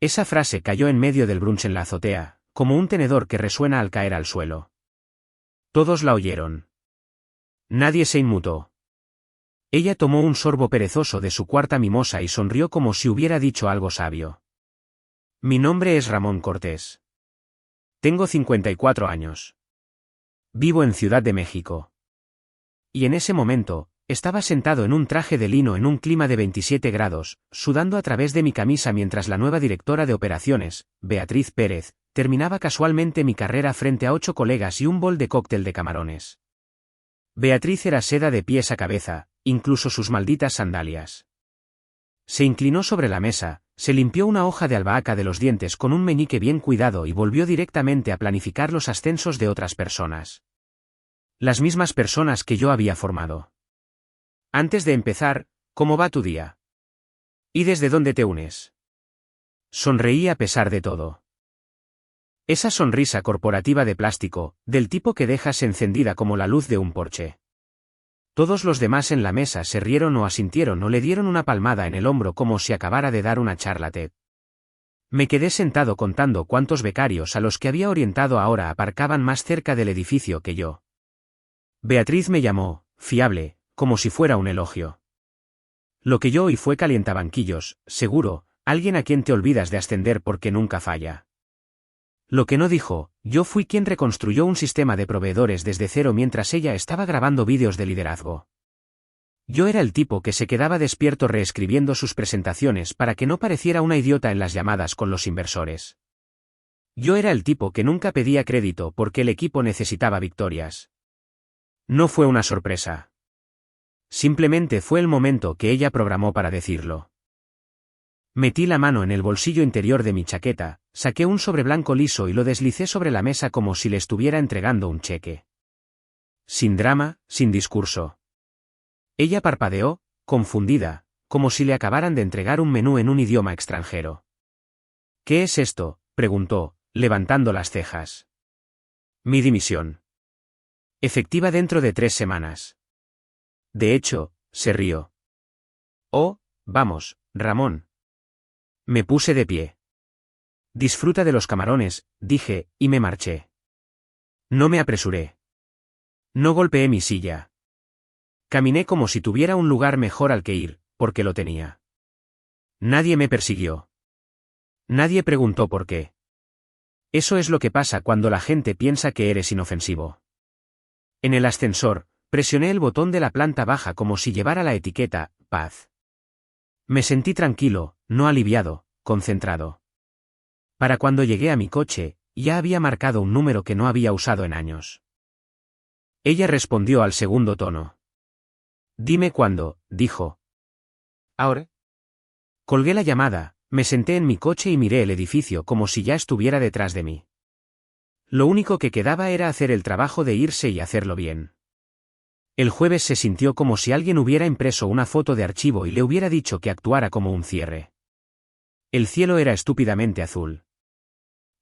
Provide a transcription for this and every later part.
Esa frase cayó en medio del brunch en la azotea, como un tenedor que resuena al caer al suelo. Todos la oyeron. Nadie se inmutó. Ella tomó un sorbo perezoso de su cuarta mimosa y sonrió como si hubiera dicho algo sabio. Mi nombre es Ramón Cortés. Tengo 54 años. Vivo en Ciudad de México. Y en ese momento, estaba sentado en un traje de lino en un clima de 27 grados, sudando a través de mi camisa mientras la nueva directora de operaciones, Beatriz Pérez, terminaba casualmente mi carrera frente a 8 colegas y un bol de cóctel de camarones. Beatriz era seda de pies a cabeza, incluso sus malditas sandalias. Se inclinó sobre la mesa, se limpió una hoja de albahaca de los dientes con un meñique bien cuidado y volvió directamente a planificar los ascensos de otras personas. Las mismas personas que yo había formado. Antes de empezar, ¿cómo va tu día? ¿Y desde dónde te unes? Sonreí a pesar de todo. Esa sonrisa corporativa de plástico, del tipo que dejas encendida como la luz de un porche. Todos los demás en la mesa se rieron o asintieron o le dieron una palmada en el hombro como si acabara de dar una charla TED. Me quedé sentado contando cuántos becarios a los que había orientado ahora aparcaban más cerca del edificio que yo. Beatriz me llamó, fiable, como si fuera un elogio. Lo que yo oí fue calientabanquillos, seguro, alguien a quien te olvidas de ascender porque nunca falla. Lo que no dijo, yo fui quien reconstruyó un sistema de proveedores desde cero mientras ella estaba grabando vídeos de liderazgo. Yo era el tipo que se quedaba despierto reescribiendo sus presentaciones para que no pareciera una idiota en las llamadas con los inversores. Yo era el tipo que nunca pedía crédito porque el equipo necesitaba victorias. No fue una sorpresa. Simplemente fue el momento que ella programó para decirlo. Metí la mano en el bolsillo interior de mi chaqueta, saqué un sobre blanco liso y lo deslicé sobre la mesa como si le estuviera entregando un cheque. Sin drama, sin discurso. Ella parpadeó, confundida, como si le acabaran de entregar un menú en un idioma extranjero. ¿Qué es esto?, preguntó, levantando las cejas. Mi dimisión. Efectiva dentro de 3 semanas. De hecho, se rió. Oh, vamos, Ramón. Me puse de pie. Disfruta de los camarones, dije, y me marché. No me apresuré. No golpeé mi silla. Caminé como si tuviera un lugar mejor al que ir, porque lo tenía. Nadie me persiguió. Nadie preguntó por qué. Eso es lo que pasa cuando la gente piensa que eres inofensivo. En el ascensor, presioné el botón de la planta baja como si llevara la etiqueta, paz. Me sentí tranquilo, no aliviado, concentrado. Para cuando llegué a mi coche, ya había marcado un número que no había usado en años. Ella respondió al segundo tono. Dime cuándo, dijo. ¿Ahora? Colgué la llamada, me senté en mi coche y miré el edificio como si ya estuviera detrás de mí. Lo único que quedaba era hacer el trabajo de irse y hacerlo bien. El jueves se sintió como si alguien hubiera impreso una foto de archivo y le hubiera dicho que actuara como un cierre. El cielo era estúpidamente azul.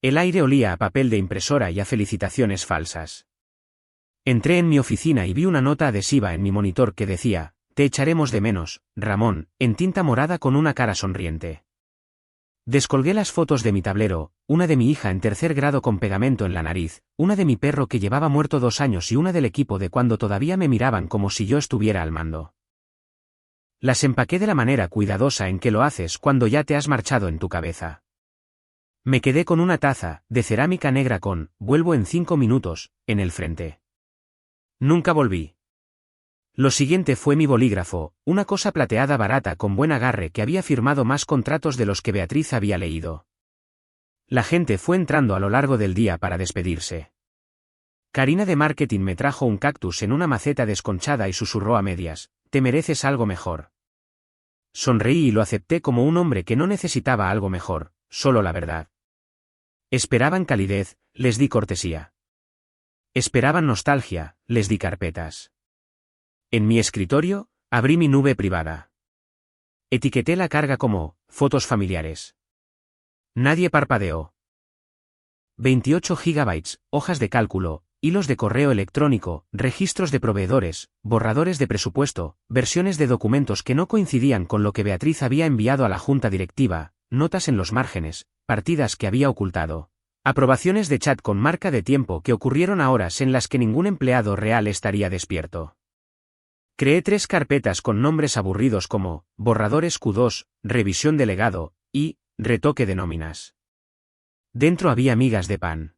El aire olía a papel de impresora y a felicitaciones falsas. Entré en mi oficina y vi una nota adhesiva en mi monitor que decía, te echaremos de menos, Ramón, en tinta morada con una cara sonriente. Descolgué las fotos de mi tablero, una de mi hija en 3er grado con pegamento en la nariz, una de mi perro que llevaba muerto 2 años y una del equipo de cuando todavía me miraban como si yo estuviera al mando. Las empaqué de la manera cuidadosa en que lo haces cuando ya te has marchado en tu cabeza. Me quedé con una taza, de cerámica negra con, vuelvo en 5 minutos, en el frente. Nunca volví. Lo siguiente fue mi bolígrafo, una cosa plateada barata con buen agarre que había firmado más contratos de los que Beatriz había leído. La gente fue entrando a lo largo del día para despedirse. Karina de marketing me trajo un cactus en una maceta desconchada y susurró a medias, te mereces algo mejor. Sonreí y lo acepté como un hombre que no necesitaba algo mejor, solo la verdad. Esperaban calidez, les di cortesía. Esperaban nostalgia, les di carpetas. En mi escritorio, abrí mi nube privada. Etiqueté la carga como, fotos familiares. Nadie parpadeó. 28 gigabytes, hojas de cálculo, hilos de correo electrónico, registros de proveedores, borradores de presupuesto, versiones de documentos que no coincidían con lo que Beatriz había enviado a la junta directiva, notas en los márgenes, partidas que había ocultado, aprobaciones de chat con marca de tiempo que ocurrieron a horas en las que ningún empleado real estaría despierto. Creé 3 carpetas con nombres aburridos como borradores Q2, revisión de legado y retoque de nóminas. Dentro había migas de pan.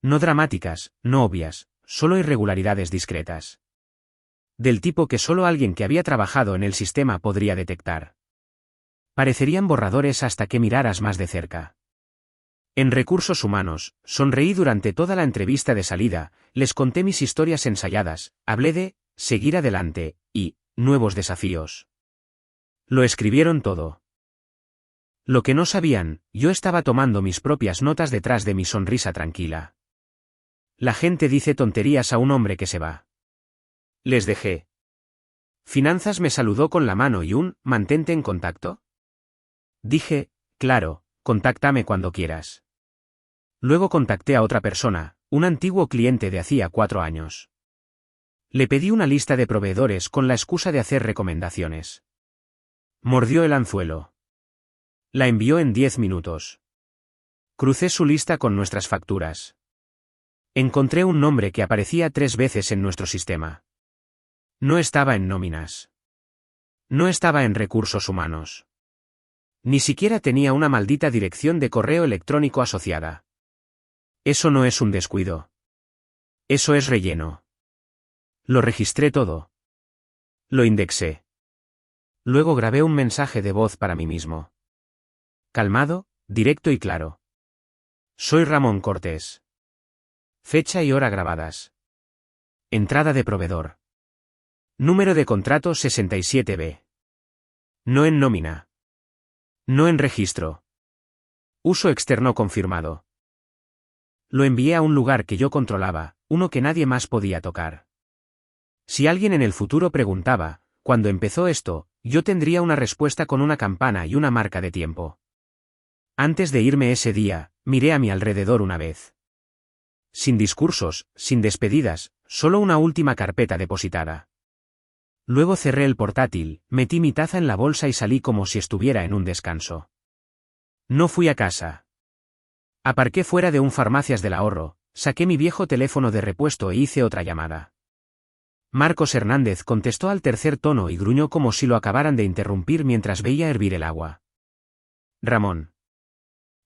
No dramáticas, no obvias, solo irregularidades discretas. Del tipo que solo alguien que había trabajado en el sistema podría detectar. Parecerían borradores hasta que miraras más de cerca. En recursos humanos, sonreí durante toda la entrevista de salida, les conté mis historias ensayadas, hablé de seguir adelante y nuevos desafíos. Lo escribieron todo. Lo que no sabían, yo estaba tomando mis propias notas detrás de mi sonrisa tranquila. La gente dice tonterías a un hombre que se va. Les dejé. Finanzas me saludó con la mano y un «mantente en contacto». Dije, claro, contáctame cuando quieras. Luego contacté a otra persona, un antiguo cliente de hacía 4 años. Le pedí una lista de proveedores con la excusa de hacer recomendaciones. Mordió el anzuelo. La envió en 10 minutos. Crucé su lista con nuestras facturas. Encontré un nombre que aparecía 3 veces en nuestro sistema. No estaba en nóminas. No estaba en recursos humanos. Ni siquiera tenía una maldita dirección de correo electrónico asociada. Eso no es un descuido. Eso es relleno. Lo registré todo. Lo indexé. Luego grabé un mensaje de voz para mí mismo. Calmado, directo y claro. Soy Ramón Cortés. Fecha y hora grabadas. Entrada de proveedor. Número de contrato 67B. No en nómina. No en registro. Uso externo confirmado. Lo envié a un lugar que yo controlaba, uno que nadie más podía tocar. Si alguien en el futuro preguntaba, ¿cuándo empezó esto?, yo tendría una respuesta con una campana y una marca de tiempo. Antes de irme ese día, miré a mi alrededor una vez. Sin discursos, sin despedidas, solo una última carpeta depositada. Luego cerré el portátil, metí mi taza en la bolsa y salí como si estuviera en un descanso. No fui a casa. Aparqué fuera de un farmacias del ahorro, saqué mi viejo teléfono de repuesto e hice otra llamada. Marcos Hernández contestó al tercer tono y gruñó como si lo acabaran de interrumpir mientras veía hervir el agua. Ramón.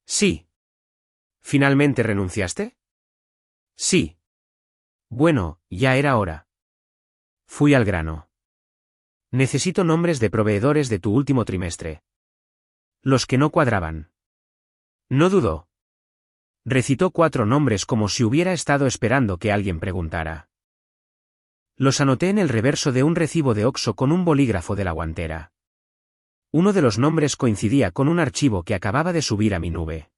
Sí. ¿Finalmente renunciaste? Sí. Bueno, ya era hora. Fui al grano. Necesito nombres de proveedores de tu último trimestre. Los que no cuadraban. No dudó. Recitó 4 nombres como si hubiera estado esperando que alguien preguntara. Los anoté en el reverso de un recibo de Oxxo con un bolígrafo de la guantera. Uno de los nombres coincidía con un archivo que acababa de subir a mi nube.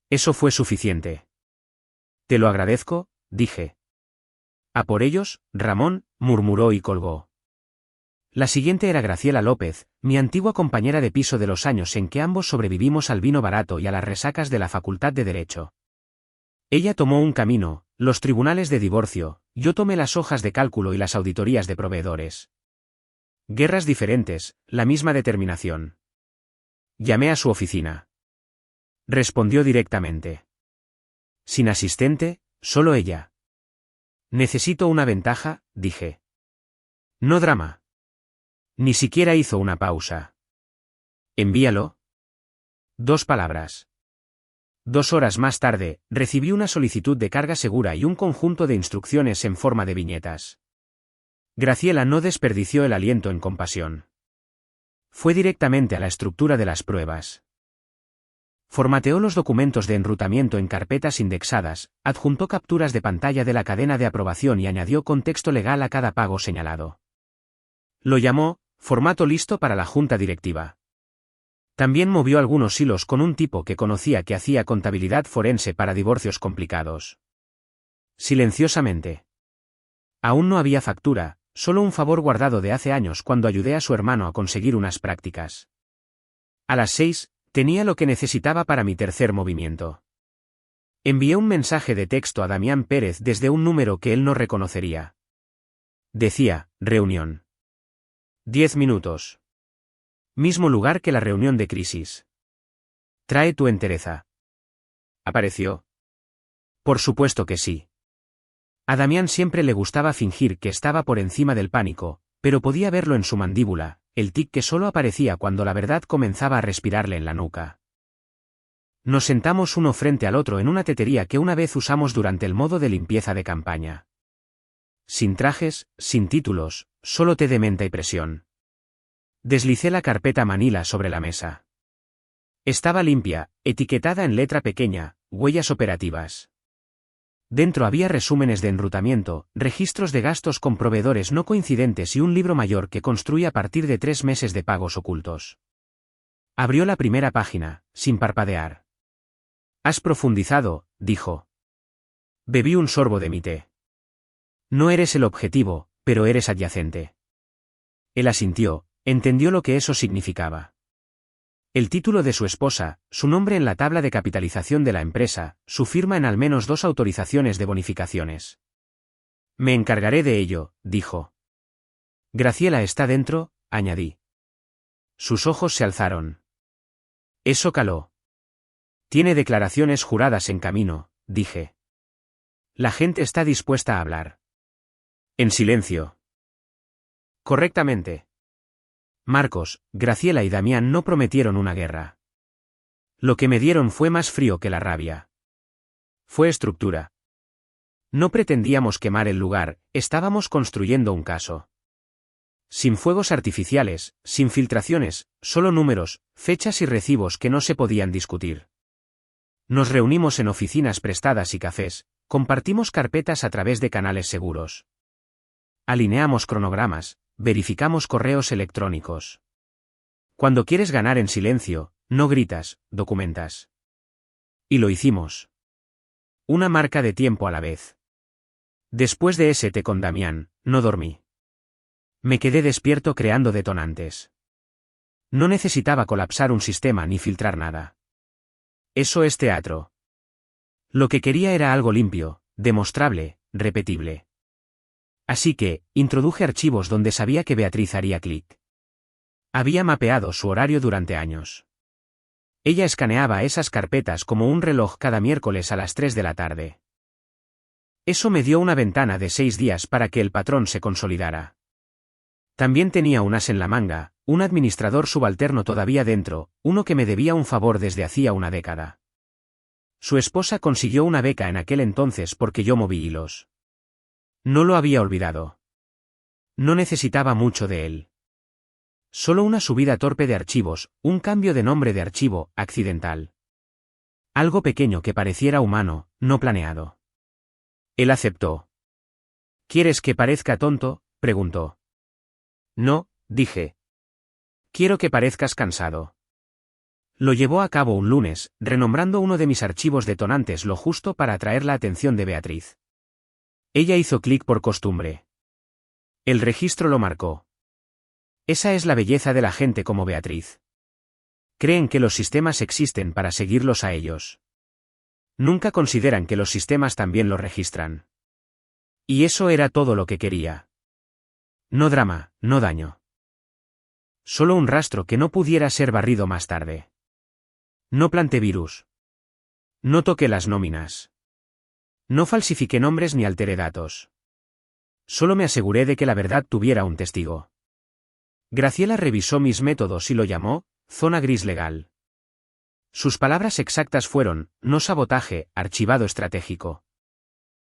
Eso fue suficiente. Te lo agradezco, dije. A por ellos, Ramón, murmuró y colgó. La siguiente era Graciela López, mi antigua compañera de piso de los años en que ambos sobrevivimos al vino barato y a las resacas de la Facultad de Derecho. Ella tomó un camino, los tribunales de divorcio, yo tomé las hojas de cálculo y las auditorías de proveedores. Guerras diferentes, la misma determinación. Llamé a su oficina. Respondió directamente. Sin asistente, solo ella. Necesito una ventaja, dije. No drama. Ni siquiera hizo una pausa. Envíalo. 2 palabras. 2 horas más tarde, recibí una solicitud de carga segura y un conjunto de instrucciones en forma de viñetas. Graciela no desperdició el aliento en compasión. Fue directamente a la estructura de las pruebas. Formateó los documentos de enrutamiento en carpetas indexadas, adjuntó capturas de pantalla de la cadena de aprobación y añadió contexto legal a cada pago señalado. Lo llamó formato listo para la junta directiva. También movió algunos hilos con un tipo que conocía que hacía contabilidad forense para divorcios complicados. Silenciosamente. Aún no había factura, solo un favor guardado de hace años cuando ayudé a su hermano a conseguir unas prácticas. A las 6, tenía lo que necesitaba para mi tercer movimiento. Envié un mensaje de texto a Damián Pérez desde un número que él no reconocería. Decía, reunión. 10 minutos. Mismo lugar que la reunión de crisis. Trae tu entereza. ¿Apareció? Por supuesto que sí. A Damián siempre le gustaba fingir que estaba por encima del pánico, pero podía verlo en su mandíbula, el tic que solo aparecía cuando la verdad comenzaba a respirarle en la nuca. Nos sentamos uno frente al otro en una tetería que una vez usamos durante el modo de limpieza de campaña. Sin trajes, sin títulos, solo té de menta y presión. Deslicé la carpeta Manila sobre la mesa. Estaba limpia, etiquetada en letra pequeña, huellas operativas. Dentro había resúmenes de enrutamiento, registros de gastos con proveedores no coincidentes y un libro mayor que construí a partir de 3 meses de pagos ocultos. Abrió la primera página, sin parpadear. «Has profundizado», dijo. Bebí un sorbo de mi té. «No eres el objetivo, pero eres adyacente». Él asintió, entendió lo que eso significaba. El título de su esposa, su nombre en la tabla de capitalización de la empresa, su firma en al menos 2 autorizaciones de bonificaciones. «Me encargaré de ello», dijo. «Graciela está dentro», añadí. Sus ojos se alzaron. Eso caló. «Tiene declaraciones juradas en camino», dije. «La gente está dispuesta a hablar». En silencio. «Correctamente». Marcos, Graciela y Damián no prometieron una guerra. Lo que me dieron fue más frío que la rabia. Fue estructura. No pretendíamos quemar el lugar, estábamos construyendo un caso. Sin fuegos artificiales, sin filtraciones, solo números, fechas y recibos que no se podían discutir. Nos reunimos en oficinas prestadas y cafés, compartimos carpetas a través de canales seguros. Alineamos cronogramas, verificamos correos electrónicos. Cuando quieres ganar en silencio, no gritas, documentas. Y lo hicimos. Una marca de tiempo a la vez. Después de ese té con Damián, no dormí. Me quedé despierto creando detonantes. No necesitaba colapsar un sistema ni filtrar nada. Eso es teatro. Lo que quería era algo limpio, demostrable, repetible. Así que, introduje archivos donde sabía que Beatriz haría clic. Había mapeado su horario durante años. Ella escaneaba esas carpetas como un reloj cada miércoles a las 3 de la tarde. Eso me dio una ventana de 6 días para que el patrón se consolidara. También tenía un as en la manga, un administrador subalterno todavía dentro, uno que me debía un favor desde hacía una década. Su esposa consiguió una beca en aquel entonces porque yo moví hilos. No lo había olvidado. No necesitaba mucho de él. Solo una subida torpe de archivos, un cambio de nombre de archivo, accidental. Algo pequeño que pareciera humano, no planeado. Él aceptó. ¿Quieres que parezca tonto?, preguntó. No, dije. Quiero que parezcas cansado. Lo llevó a cabo un lunes, renombrando uno de mis archivos detonantes lo justo para atraer la atención de Beatriz. Ella hizo clic por costumbre. El registro lo marcó. Esa es la belleza de la gente como Beatriz. Creen que los sistemas existen para seguirlos a ellos. Nunca consideran que los sistemas también los registran. Y eso era todo lo que quería. No drama, no daño. Solo un rastro que no pudiera ser barrido más tarde. No planté virus. No toqué las nóminas. No falsifiqué nombres ni alteré datos. Solo me aseguré de que la verdad tuviera un testigo. Graciela revisó mis métodos y lo llamó zona gris legal. Sus palabras exactas fueron, no sabotaje, archivado estratégico.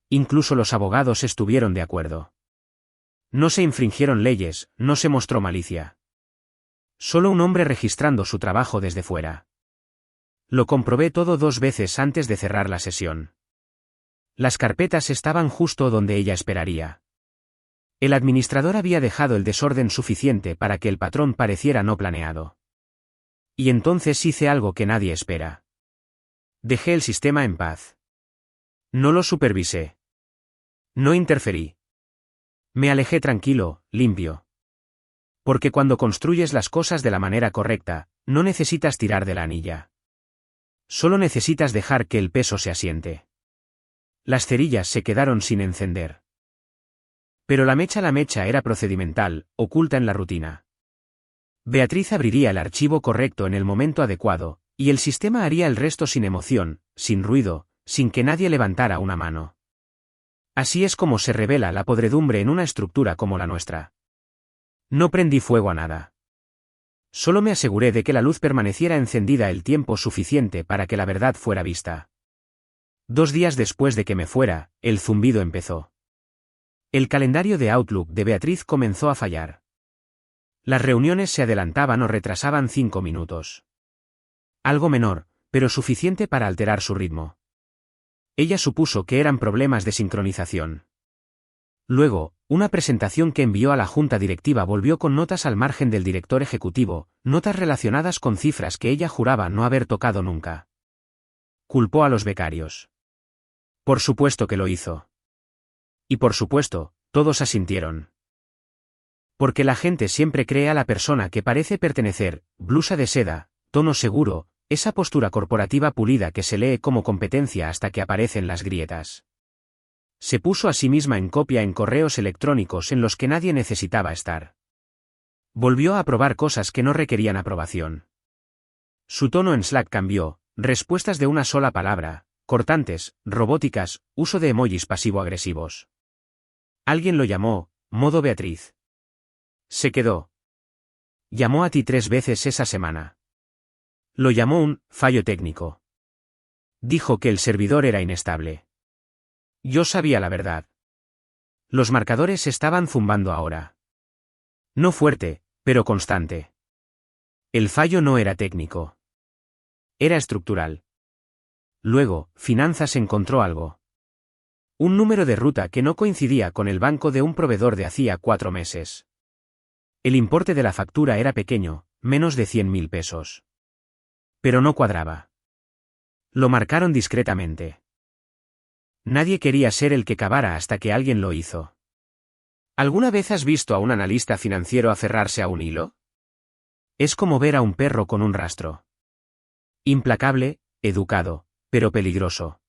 Incluso los abogados estuvieron de acuerdo. No se infringieron leyes, no se mostró malicia. Solo un hombre registrando su trabajo desde fuera. Lo comprobé todo 2 veces antes de cerrar la sesión. Las carpetas estaban justo donde ella esperaría. El administrador había dejado el desorden suficiente para que el patrón pareciera no planeado. Y entonces hice algo que nadie espera. Dejé el sistema en paz. No lo supervisé. No interferí. Me alejé tranquilo, limpio. Porque cuando construyes las cosas de la manera correcta, no necesitas tirar de la anilla. Solo necesitas dejar que el peso se asiente. Las cerillas se quedaron sin encender. Pero la mecha era procedimental, oculta en la rutina. Beatriz abriría el archivo correcto en el momento adecuado, Y el sistema haría el resto sin emoción, sin ruido, sin que nadie levantara una mano. Así es como se revela la podredumbre en una estructura como la nuestra. No prendí fuego a nada. Solo me aseguré de que la luz permaneciera encendida el tiempo suficiente para que la verdad fuera vista. 2 días después de que me fuera, el zumbido empezó. El calendario de Outlook de Beatriz comenzó a fallar. Las reuniones se adelantaban o retrasaban 5 minutos. Algo menor, pero suficiente para alterar su ritmo. Ella supuso que eran problemas de sincronización. Luego, una presentación que envió a la junta directiva volvió con notas al margen del director ejecutivo, notas relacionadas con cifras que ella juraba no haber tocado nunca. Culpó a los becarios. Por supuesto que lo hizo. Y por supuesto, todos asintieron. Porque la gente siempre cree a la persona que parece pertenecer, blusa de seda, tono seguro, esa postura corporativa pulida que se lee como competencia hasta que aparecen las grietas. Se puso a sí misma en copia en correos electrónicos en los que nadie necesitaba estar. Volvió a aprobar cosas que no requerían aprobación. Su tono en Slack cambió, respuestas de una sola palabra, cortantes, robóticas, uso de emojis pasivo-agresivos. Alguien lo llamó, modo Beatriz. Se quedó. Llamó a ti 3 veces esa semana. Lo llamó un fallo técnico. Dijo que el servidor era inestable. Yo sabía la verdad. Los marcadores estaban zumbando ahora. No fuerte, pero constante. El fallo no era técnico. Era estructural. Luego, Finanzas encontró algo. Un número de ruta que no coincidía con el banco de un proveedor de hacía 4 meses. El importe de la factura era pequeño, menos de 100.000 pesos. Pero no cuadraba. Lo marcaron discretamente. Nadie quería ser el que cavara hasta que alguien lo hizo. ¿Alguna vez has visto a un analista financiero aferrarse a un hilo? Es como ver a un perro con un rastro. Implacable, educado, pero peligroso.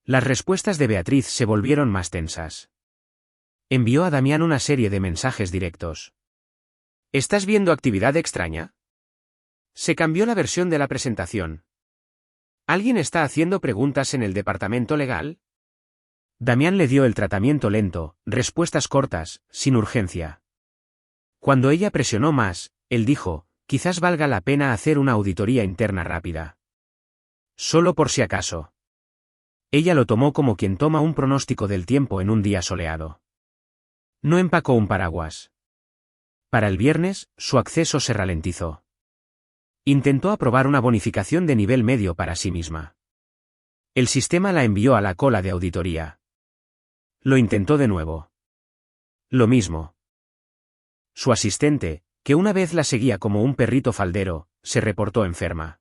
Las respuestas de Beatriz se volvieron más tensas. Envió a Damián una serie de mensajes directos. ¿Estás viendo actividad extraña? Se cambió la versión de la presentación. ¿Alguien está haciendo preguntas en el departamento legal? Damián le dio el tratamiento lento, respuestas cortas, sin urgencia. Cuando ella presionó más, él dijo, quizás valga la pena hacer una auditoría interna rápida. Solo por si acaso. Ella lo tomó como quien toma un pronóstico del tiempo en un día soleado. No empacó un paraguas. Para el viernes, su acceso se ralentizó. Intentó aprobar una bonificación de nivel medio para sí misma. El sistema la envió a la cola de auditoría. Lo intentó de nuevo. Lo mismo. Su asistente, que una vez la seguía como un perrito faldero, se reportó enferma.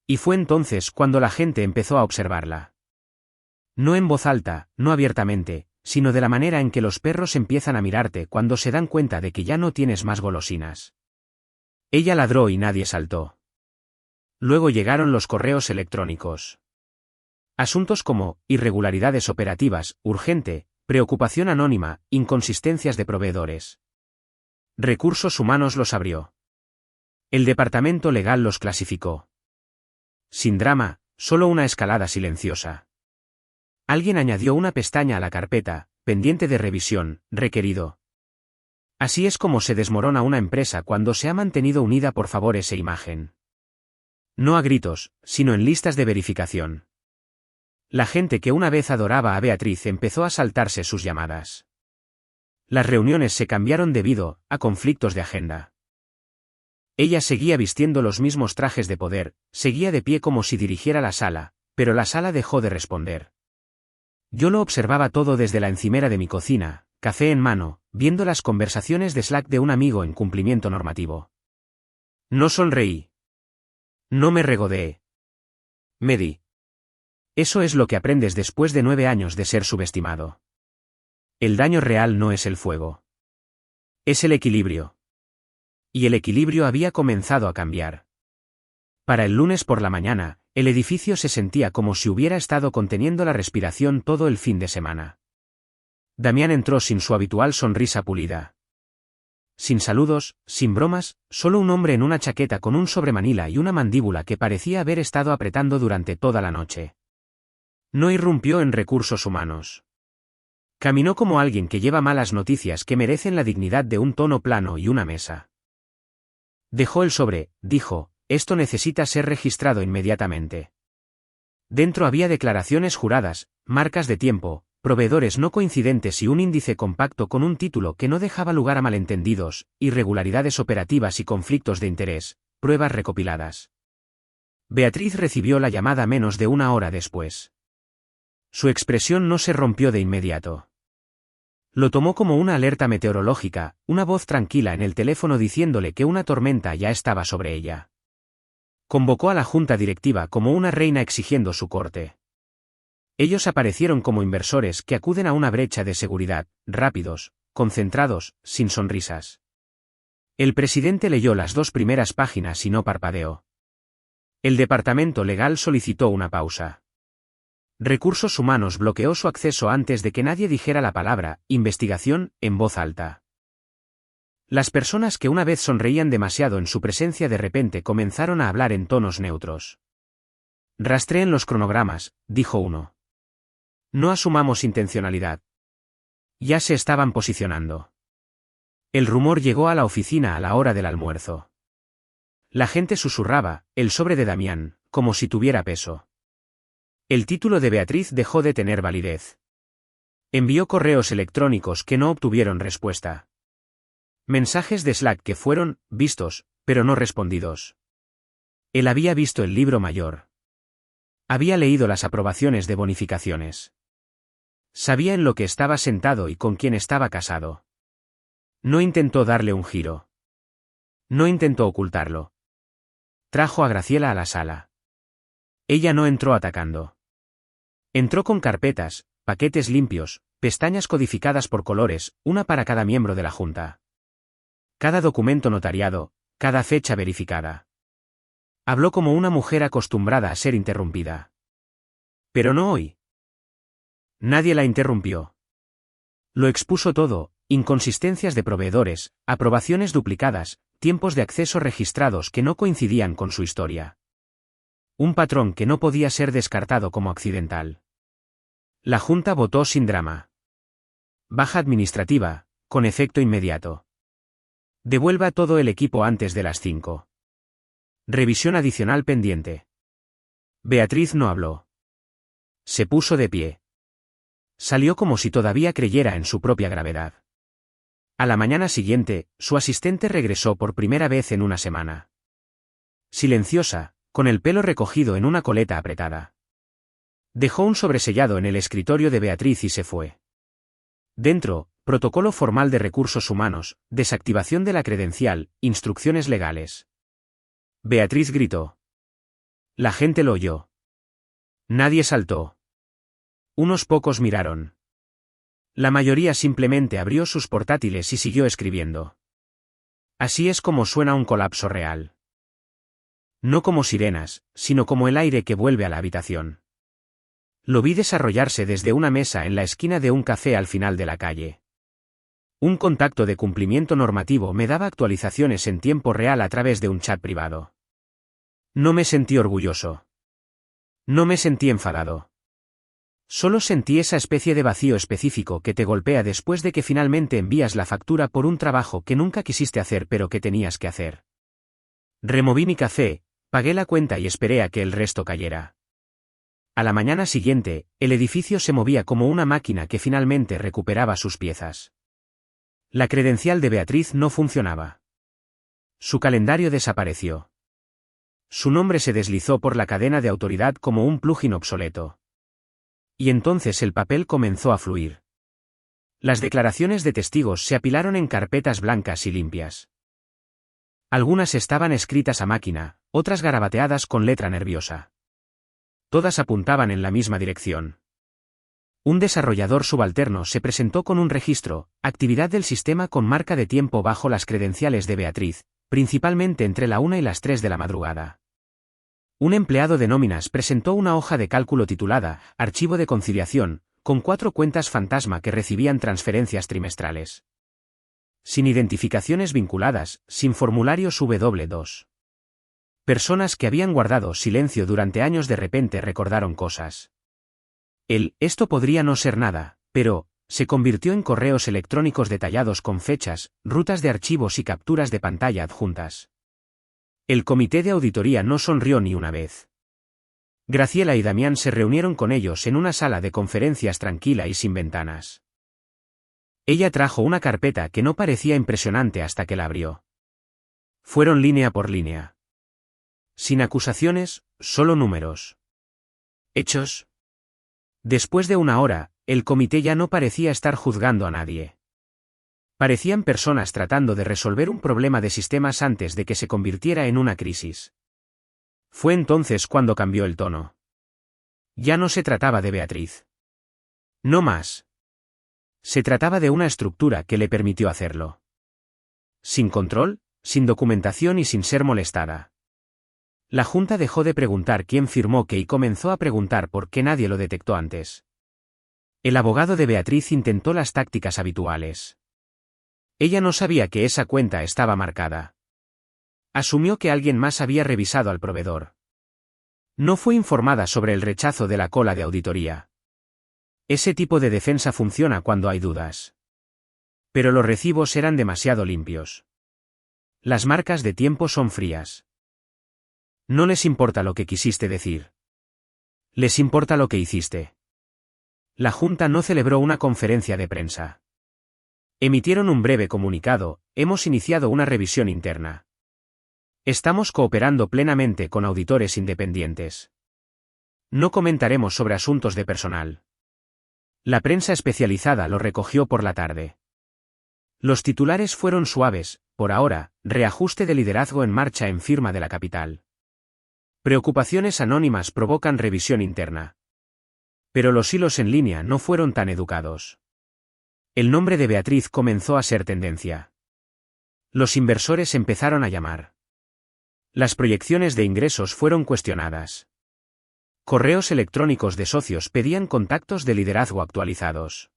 Y fue entonces cuando la gente empezó a observarla. No en voz alta, no abiertamente, sino de la manera en que los perros empiezan a mirarte cuando se dan cuenta de que ya no tienes más golosinas. Ella ladró y nadie saltó. Luego llegaron los correos electrónicos. Asuntos como, irregularidades operativas, urgente, preocupación anónima, inconsistencias de proveedores. Recursos Humanos los abrió. El departamento legal los clasificó. Sin drama, solo una escalada silenciosa. Alguien añadió una pestaña a la carpeta, pendiente de revisión, requerido. Así es como se desmorona una empresa cuando se ha mantenido unida por favores e imagen. No a gritos, sino en listas de verificación. La gente que una vez adoraba a Beatriz empezó a saltarse sus llamadas. Las reuniones se cambiaron debido a conflictos de agenda. Ella seguía vistiendo los mismos trajes de poder, seguía de pie como si dirigiera la sala, pero la sala dejó de responder. Yo lo observaba todo desde la encimera de mi cocina, café en mano, viendo las conversaciones de Slack de un amigo en cumplimiento normativo. No sonreí. No me regodeé. Me di. Eso es lo que aprendes después de 9 años de ser subestimado. El daño real no es el fuego. Es el equilibrio. Y el equilibrio había comenzado a cambiar. Para el lunes por la mañana, el edificio se sentía como si hubiera estado conteniendo la respiración todo el fin de semana. Damián entró sin su habitual sonrisa pulida. sin saludos, sin bromas, solo un hombre en una chaqueta con un sobremanila y una mandíbula que parecía haber estado apretando durante toda la noche. No irrumpió en recursos humanos. Caminó como alguien que lleva malas noticias que merecen la dignidad de un tono plano y una mesa. Dejó el sobre, dijo, esto necesita ser registrado inmediatamente. Dentro había declaraciones juradas, marcas de tiempo, proveedores no coincidentes y un índice compacto con un título que no dejaba lugar a malentendidos, irregularidades operativas y conflictos de interés, pruebas recopiladas. Beatriz recibió la llamada menos de una hora después. Su expresión no se rompió de inmediato. Lo tomó como una alerta meteorológica, una voz tranquila en el teléfono diciéndole que una tormenta ya estaba sobre ella. Convocó a la junta directiva como una reina exigiendo su corte. Ellos aparecieron como inversores que acuden a una brecha de seguridad, rápidos, concentrados, sin sonrisas. El presidente leyó las 2 primeras páginas y no parpadeó. El departamento legal solicitó una pausa. Recursos Humanos bloqueó su acceso antes de que nadie dijera la palabra investigación en voz alta. Las personas que una vez sonreían demasiado en su presencia de repente comenzaron a hablar en tonos neutros. Rastreen los cronogramas, dijo uno. No asumamos intencionalidad. Ya se estaban posicionando. El rumor llegó a la oficina a la hora del almuerzo. La gente susurraba, el sobre de Damián, como si tuviera peso. El título de Beatriz dejó de tener validez. Envió correos electrónicos que no obtuvieron respuesta. Mensajes de Slack que fueron vistos, pero no respondidos. Él había visto el libro mayor. Había leído las aprobaciones de bonificaciones. Sabía en lo que estaba sentado y con quién estaba casado. No intentó darle un giro. No intentó ocultarlo. Trajo a Graciela a la sala. Ella no entró atacando. Entró con carpetas, paquetes limpios, pestañas codificadas por colores, una para cada miembro de la junta. Cada documento notariado, cada fecha verificada. Habló como una mujer acostumbrada a ser interrumpida. Pero no hoy. Nadie la interrumpió. Lo expuso todo, inconsistencias de proveedores, aprobaciones duplicadas, tiempos de acceso registrados que no coincidían con su historia. Un patrón que no podía ser descartado como accidental. La junta votó sin drama. Baja administrativa, con efecto inmediato. Devuelva todo el equipo antes de las 5. Revisión adicional pendiente. Beatriz no habló. Se puso de pie. Salió como si todavía creyera en su propia gravedad. A la mañana siguiente, su asistente regresó por primera vez en una semana. Silenciosa, con el pelo recogido en una coleta apretada. Dejó un sobresellado en el escritorio de Beatriz y se fue. Dentro, protocolo formal de recursos humanos, desactivación de la credencial, instrucciones legales. Beatriz gritó. La gente lo oyó. Nadie saltó. Unos pocos miraron. La mayoría simplemente abrió sus portátiles y siguió escribiendo. Así es como suena un colapso real. No como sirenas, sino como el aire que vuelve a la habitación. Lo vi desarrollarse desde una mesa en la esquina de un café al final de la calle. Un contacto de cumplimiento normativo me daba actualizaciones en tiempo real a través de un chat privado. No me sentí orgulloso. No me sentí enfadado. Solo sentí esa especie de vacío específico que te golpea después de que finalmente envías la factura por un trabajo que nunca quisiste hacer pero que tenías que hacer. Removí mi café, pagué la cuenta y esperé a que el resto cayera. A la mañana siguiente, el edificio se movía como una máquina que finalmente recuperaba sus piezas. La credencial de Beatriz no funcionaba. Su calendario desapareció. Su nombre se deslizó por la cadena de autoridad como un plugin obsoleto. Y entonces el papel comenzó a fluir. Las declaraciones de testigos se apilaron en carpetas blancas y limpias. Algunas estaban escritas a máquina, otras garabateadas con letra nerviosa. Todas apuntaban en la misma dirección. Un desarrollador subalterno se presentó con un registro, actividad del sistema con marca de tiempo bajo las credenciales de Beatriz, principalmente entre la 1 y las 3 de la madrugada. Un empleado de nóminas presentó una hoja de cálculo titulada Archivo de conciliación, con 4 cuentas fantasma que recibían transferencias trimestrales. Sin identificaciones vinculadas, sin formularios W2. Personas que habían guardado silencio durante años de repente recordaron cosas. Esto podría no ser nada, pero, se convirtió en correos electrónicos detallados con fechas, rutas de archivos y capturas de pantalla adjuntas. El comité de auditoría no sonrió ni una vez. Graciela y Damián se reunieron con ellos en una sala de conferencias tranquila y sin ventanas. Ella trajo una carpeta que no parecía impresionante hasta que la abrió. Fueron línea por línea. Sin acusaciones, solo números. Hechos. Después de una hora, el comité ya no parecía estar juzgando a nadie. Parecían personas tratando de resolver un problema de sistemas antes de que se convirtiera en una crisis. Fue entonces cuando cambió el tono. Ya no se trataba de Beatriz. No más. Se trataba de una estructura que le permitió hacerlo. Sin control, sin documentación y sin ser molestada. La Junta dejó de preguntar quién firmó qué y comenzó a preguntar por qué nadie lo detectó antes. El abogado de Beatriz intentó las tácticas habituales. Ella no sabía que esa cuenta estaba marcada. Asumió que alguien más había revisado al proveedor. No fue informada sobre el rechazo de la cola de auditoría. Ese tipo de defensa funciona cuando hay dudas. Pero los recibos eran demasiado limpios. Las marcas de tiempo son frías. No les importa lo que quisiste decir. Les importa lo que hiciste. La Junta no celebró una conferencia de prensa. Emitieron un breve comunicado: hemos iniciado una revisión interna. Estamos cooperando plenamente con auditores independientes. No comentaremos sobre asuntos de personal. La prensa especializada lo recogió por la tarde. Los titulares fueron suaves: por ahora, reajuste de liderazgo en marcha en firma de la capital. Preocupaciones anónimas provocan revisión interna. Pero los hilos en línea no fueron tan educados. El nombre de Beatriz comenzó a ser tendencia. Los inversores empezaron a llamar. Las proyecciones de ingresos fueron cuestionadas. Correos electrónicos de socios pedían contactos de liderazgo actualizados.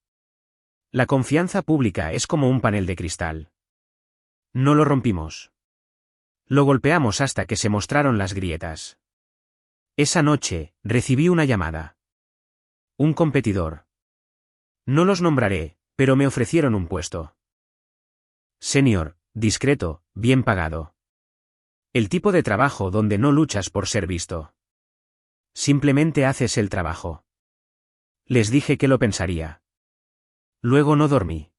La confianza pública es como un panel de cristal. No lo rompimos. Lo golpeamos hasta que se mostraron las grietas. Esa noche, recibí una llamada. Un competidor. No los nombraré, pero me ofrecieron un puesto. Senior, discreto, bien pagado. El tipo de trabajo donde no luchas por ser visto. Simplemente haces el trabajo. Les dije que lo pensaría. Luego no dormí.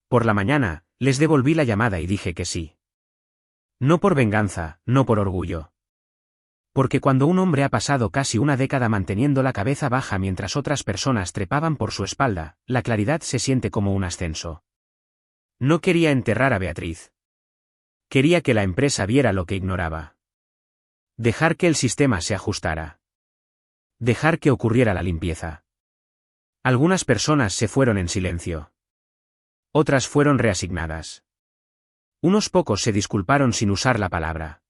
Por la mañana, les devolví la llamada y dije que sí. No por venganza, no por orgullo. Porque cuando un hombre ha pasado casi una década manteniendo la cabeza baja mientras otras personas trepaban por su espalda, la claridad se siente como un ascenso. No quería enterrar a Beatriz. Quería que la empresa viera lo que ignoraba. Dejar que el sistema se ajustara. Dejar que ocurriera la limpieza. Algunas personas se fueron en silencio. Otras fueron reasignadas. Unos pocos se disculparon sin usar la palabra.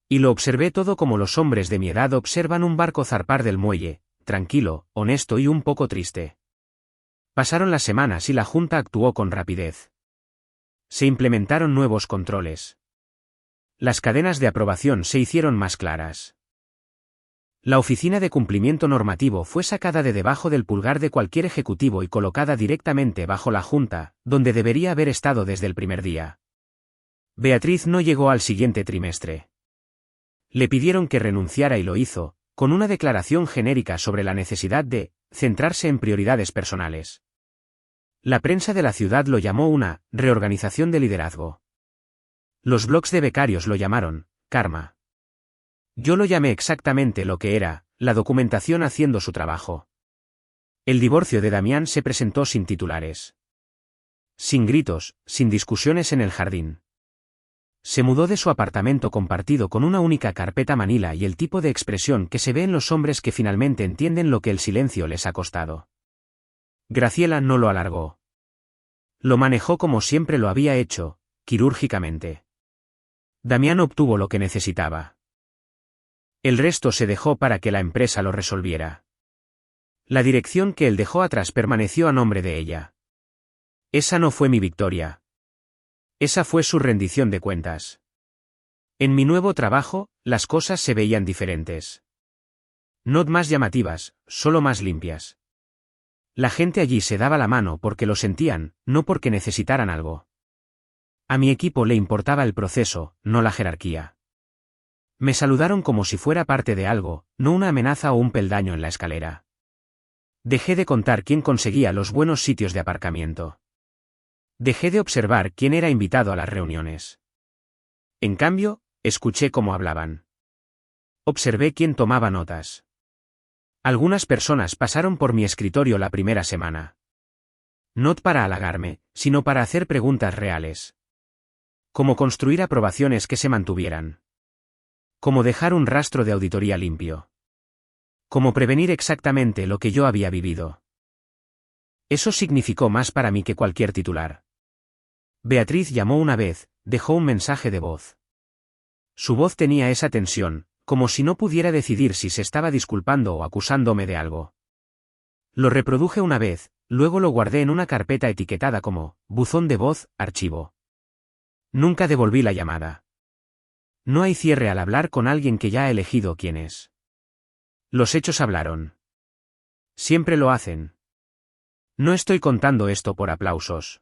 Y lo observé todo como los hombres de mi edad observan un barco zarpar del muelle, tranquilo, honesto y un poco triste. Pasaron las semanas y la Junta actuó con rapidez. Se implementaron nuevos controles. Las cadenas de aprobación se hicieron más claras. La oficina de cumplimiento normativo fue sacada de debajo del pulgar de cualquier ejecutivo y colocada directamente bajo la Junta, donde debería haber estado desde el primer día. Beatriz no llegó al siguiente trimestre. Le pidieron que renunciara y lo hizo, con una declaración genérica sobre la necesidad de centrarse en prioridades personales. La prensa de la ciudad lo llamó una reorganización de liderazgo. Los blogs de becarios lo llamaron karma. Yo lo llamé exactamente lo que era, la documentación haciendo su trabajo. El divorcio de Damián se presentó sin titulares. Sin gritos, sin discusiones en el jardín. Se mudó de su apartamento compartido con una única carpeta manila y el tipo de expresión que se ve en los hombres que finalmente entienden lo que el silencio les ha costado. Graciela no lo alargó. Lo manejó como siempre lo había hecho, quirúrgicamente. Damián obtuvo lo que necesitaba. El resto se dejó para que la empresa lo resolviera. La dirección que él dejó atrás permaneció a nombre de ella. Esa no fue mi victoria, Esa fue su rendición de cuentas. En mi nuevo trabajo, las cosas se veían diferentes. No más llamativas, solo más limpias. La gente allí se daba la mano porque lo sentían, no porque necesitaran algo. A mi equipo le importaba el proceso, no la jerarquía. Me saludaron como si fuera parte de algo, no una amenaza o un peldaño en la escalera. Dejé de contar quién conseguía los buenos sitios de aparcamiento. Dejé de observar quién era invitado a las reuniones. En cambio, escuché cómo hablaban. Observé quién tomaba notas. Algunas personas pasaron por mi escritorio la primera semana. No para halagarme, sino para hacer preguntas reales. Cómo construir aprobaciones que se mantuvieran. Cómo dejar un rastro de auditoría limpio. Cómo prevenir exactamente lo que yo había vivido. Eso significó más para mí que cualquier titular. Beatriz llamó una vez, dejó un mensaje de voz. Su voz tenía esa tensión, como si no pudiera decidir si se estaba disculpando o acusándome de algo. Lo reproduje una vez, luego lo guardé en una carpeta etiquetada como buzón de voz, archivo. Nunca devolví la llamada. No hay cierre al hablar con alguien que ya ha elegido quién es. Los hechos hablaron. Siempre lo hacen. No estoy contando esto por aplausos.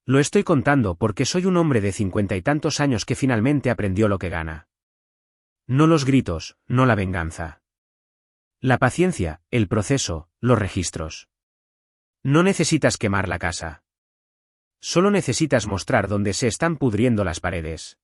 Lo estoy contando porque soy un hombre de 50 y tantos años que finalmente aprendió lo que gana. No los gritos, no la venganza. La paciencia, el proceso, los registros. No necesitas quemar la casa. Solo necesitas mostrar dónde se están pudriendo las paredes.